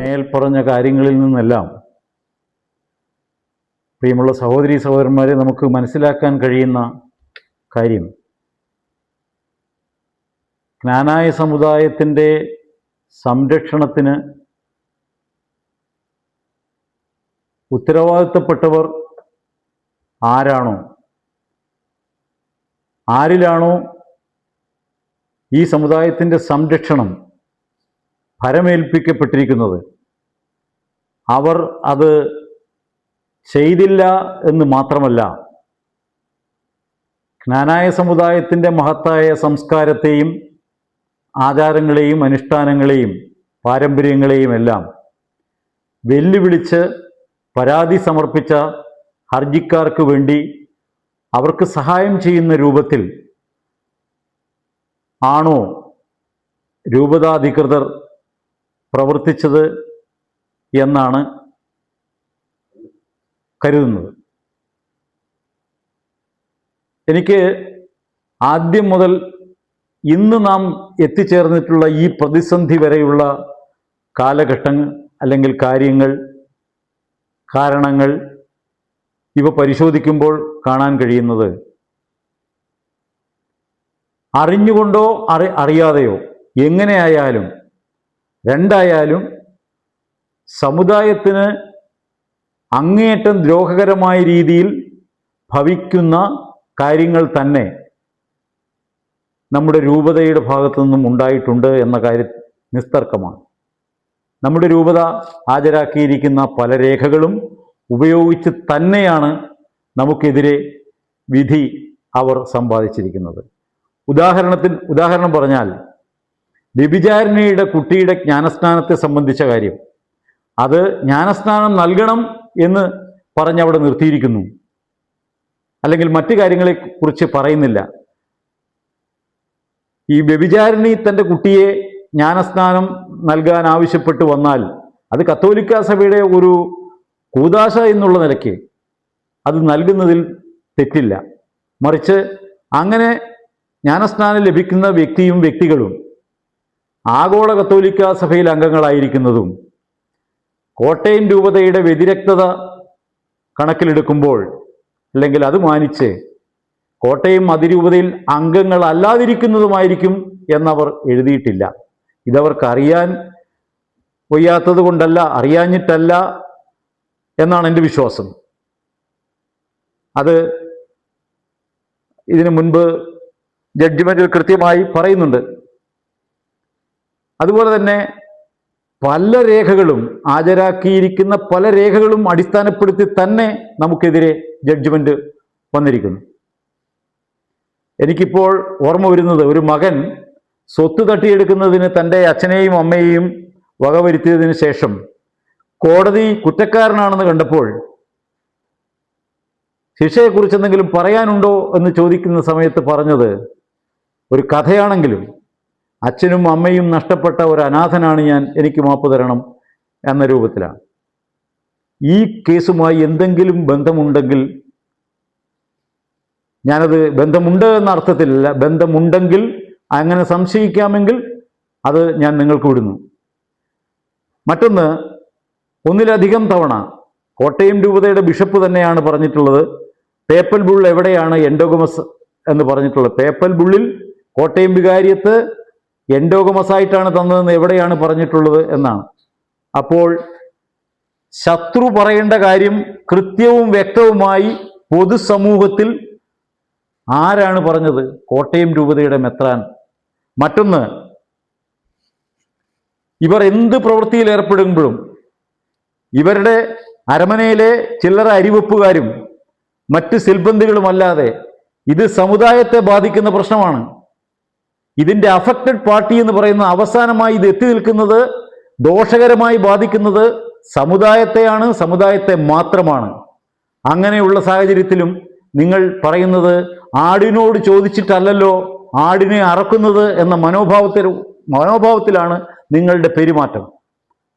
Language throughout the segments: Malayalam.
മേൽപ്പറഞ്ഞ കാര്യങ്ങളിൽ നിന്നെല്ലാം പ്രിയമുള്ള സഹോദരീ സഹോദരന്മാരെ, നമുക്ക് മനസ്സിലാക്കാൻ കഴിയുന്ന കാര്യം, ക്നാനായ സമുദായത്തിൻ്റെ സംരക്ഷണത്തിന് ഉത്തരവാദിത്തപ്പെട്ടവർ ആരാണോ, ആരിലാണോ ഈ സമുദായത്തിൻ്റെ സംരക്ഷണം ഭരമേൽപ്പിക്കപ്പെട്ടിരിക്കുന്നത്, അവർ അത് ചെയ്തില്ല എന്ന് മാത്രമല്ല, ക്നാനായ സമുദായത്തിൻ്റെ മഹത്തായ സംസ്കാരത്തെയും ആചാരങ്ങളെയും അനുഷ്ഠാനങ്ങളെയും പാരമ്പര്യങ്ങളെയും എല്ലാം വെല്ലുവിളിച്ച് പരാതി സമർപ്പിച്ച ഹർജിക്കാർക്ക് വേണ്ടി അവർക്ക് സഹായം ചെയ്യുന്ന രൂപത്തിൽ ആണോ രൂപതാധികൃതർ പ്രവർത്തിച്ചത് എന്നാണ് കരുതുന്നത്. എനിക്ക് ആദ്യം മുതൽ ഇന്ന് നാം എത്തിച്ചേർന്നിട്ടുള്ള ഈ പ്രതിസന്ധി വരെയുള്ള കാലഘട്ടങ്ങൾ അല്ലെങ്കിൽ കാര്യങ്ങൾ, കാരണങ്ങൾ ഇവ പരിശോധിക്കുമ്പോൾ കാണാൻ കഴിയുന്നത്, അറിഞ്ഞുകൊണ്ടോ അറിയാതെയോ എങ്ങനെയായാലും രണ്ടായാലും സമുദായത്തിന് അങ്ങേയറ്റം ദ്രോഹകരമായ രീതിയിൽ ഭവിക്കുന്ന കാര്യങ്ങൾ തന്നെ നമ്മുടെ രൂപതയുടെ ഭാഗത്തു നിന്നും ഉണ്ടായിട്ടുണ്ട് എന്ന കാര്യം നിസ്തർക്കമാണ്. നമ്മുടെ രൂപത ഹാജരാക്കിയിരിക്കുന്ന പല രേഖകളും ഉപയോഗിച്ച് തന്നെയാണ് നമുക്കെതിരെ വിധി അവർ സമ്പാദിച്ചിരിക്കുന്നത്. ഉദാഹരണം പറഞ്ഞാൽ, വ്യഭിചാരിണിയുടെ കുട്ടിയുടെ ജ്ഞാനസ്നാനത്തെ സംബന്ധിച്ച കാര്യം, അത് ജ്ഞാനസ്നാനം നൽകണം എന്ന് പറഞ്ഞവിടെ നിർത്തിയിരിക്കുന്നു, അല്ലെങ്കിൽ മറ്റു കാര്യങ്ങളെക്കുറിച്ച് പറയുന്നില്ല. ഈ വ്യഭിചാരിണി തൻ്റെ കുട്ടിയെ ജ്ഞാനസ്നാനം നൽകാൻ ആവശ്യപ്പെട്ടു വന്നാൽ അത് കത്തോലിക്ക സഭയുടെ ഒരു കൂദാശ എന്നുള്ള നിലയ്ക്ക് അത് നൽകുന്നതിൽ തെറ്റില്ല. മറിച്ച് അങ്ങനെ ജ്ഞാനസ്നാനം ലഭിക്കുന്ന വ്യക്തികളും ആഗോള കത്തോലിക്ക സഭയിൽ അംഗങ്ങളായിരിക്കുന്നതും കോട്ടയം രൂപതയുടെ വ്യതിരക്തത കണക്കിലെടുക്കുമ്പോൾ, അല്ലെങ്കിൽ അത് മാനിച്ച് കോട്ടയം അതിരൂപതയിൽ അംഗങ്ങളല്ലാതിരിക്കുന്നതുമായിരിക്കും എന്നവർ എഴുതിയിട്ടില്ല. ഇതവർക്ക് അറിയാൻ വയ്യാത്തത് കൊണ്ടല്ല, അറിയാഞ്ഞിട്ടല്ല എന്നാണ് എൻ്റെ വിശ്വാസം. അത് ഇതിനു മുൻപ് ജഡ്ജ്മെൻറ്റിൽ കൃത്യമായി പറയുന്നുണ്ട്. അതുപോലെ തന്നെ പല രേഖകളും, ഹാജരാക്കിയിരിക്കുന്ന പല രേഖകളും അടിസ്ഥാനപ്പെടുത്തി തന്നെ നമുക്കെതിരെ ജഡ്ജ്മെൻറ്റ് വന്നിരിക്കുന്നു. എനിക്കിപ്പോൾ ഓർമ്മ വരുന്നത്, ഒരു മകൻ സ്വത്ത് തട്ടിയെടുക്കുന്നതിന് തൻ്റെ അച്ഛനെയും അമ്മയെയും വകവരുത്തിയതിന് ശേഷം കോടതി കുറ്റക്കാരനാണെന്ന് കണ്ടപ്പോൾ ശിക്ഷയെക്കുറിച്ച് എന്തെങ്കിലും പറയാനുണ്ടോ എന്ന് ചോദിക്കുന്ന സമയത്ത് പറഞ്ഞത്, ഒരു കഥയാണെങ്കിലും അച്ഛനും അമ്മയും നഷ്ടപ്പെട്ട ഒരു അനാഥനാണ് ഞാൻ, എനിക്ക് മാപ്പ് തരണം എന്ന രൂപത്തിലാണ്. ഈ കേസുമായി എന്തെങ്കിലും ബന്ധമുണ്ടെങ്കിൽ, ഞാനത് ബന്ധമുണ്ട് എന്ന അർത്ഥത്തിലല്ല, ബന്ധമുണ്ടെങ്കിൽ അങ്ങനെ സംശയിക്കാമെങ്കിൽ അത് ഞാൻ നിങ്ങൾക്ക് വിടുന്നു. മറ്റൊന്ന്, ഒന്നിലധികം തവണ കോട്ടയം രൂപതയുടെ ബിഷപ്പ് തന്നെയാണ് പറഞ്ഞിട്ടുള്ളത്, പേപ്പൽ ബുൾ എവിടെയാണ് എൻഡോഗമസ് എന്ന് പറഞ്ഞിട്ടുള്ളത്. പേപ്പൽ ബുള്ളിൽ കോട്ടയം വികാരിയത്ത് എൻഡോഗമസായിട്ടാണ് തന്നതെന്ന് എവിടെയാണ് പറഞ്ഞിട്ടുള്ളത് എന്നാണ്. അപ്പോൾ ശത്രു പറയേണ്ട കാര്യം കൃത്യവും വ്യക്തവുമായി പൊതുസമൂഹത്തിൽ ആരാണ് പറഞ്ഞത്? കോട്ടയം രൂപതയുടെ മെത്രാൻ. മറ്റൊന്ന്, ഇവർ എന്ത് പ്രവൃത്തിയിൽ ഏർപ്പെടുമ്പോഴും ഇവരുടെ അരമനയിലെ ചില്ലറ അരിവെപ്പുകാരും മറ്റ് സിൽബന്ധികളുമല്ലാതെ ഇത് സമുദായത്തെ ബാധിക്കുന്ന പ്രശ്നമാണ്. ഇതിൻ്റെ അഫക്റ്റഡ് പാർട്ടി എന്ന് പറയുന്ന അവസാനമായി ഇത് എത്തി നിൽക്കുന്നത്, ദോഷകരമായി ബാധിക്കുന്നത് സമുദായത്തെയാണ്, സമുദായത്തെ മാത്രമാണ്. അങ്ങനെയുള്ള സാഹചര്യത്തിലും നിങ്ങൾ പറയുന്നത് ആടിനോട് ചോദിച്ചിട്ടല്ലല്ലോ ആടിനെ അറക്കുന്നത് എന്ന മനോഭാവത്തിലാണ് നിങ്ങളുടെ പെരുമാറ്റം.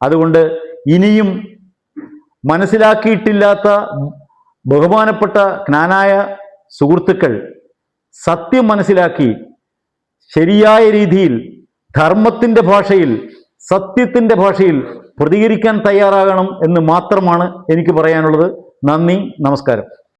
അതുകൊണ്ട് ഇനിയും മനസ്സിലാക്കിയിട്ടില്ലാത്ത ബഹുമാനപ്പെട്ട ക്നാനായ സുഹൃത്തുക്കൾ സത്യം മനസ്സിലാക്കി ശരിയായ രീതിയിൽ ധർമ്മത്തിൻ്റെ ഭാഷയിൽ, സത്യത്തിൻ്റെ ഭാഷയിൽ പ്രതികരിക്കാൻ തയ്യാറാകണം എന്ന് മാത്രമാണ് എനിക്ക് പറയാനുള്ളത്. നന്ദി, നമസ്കാരം.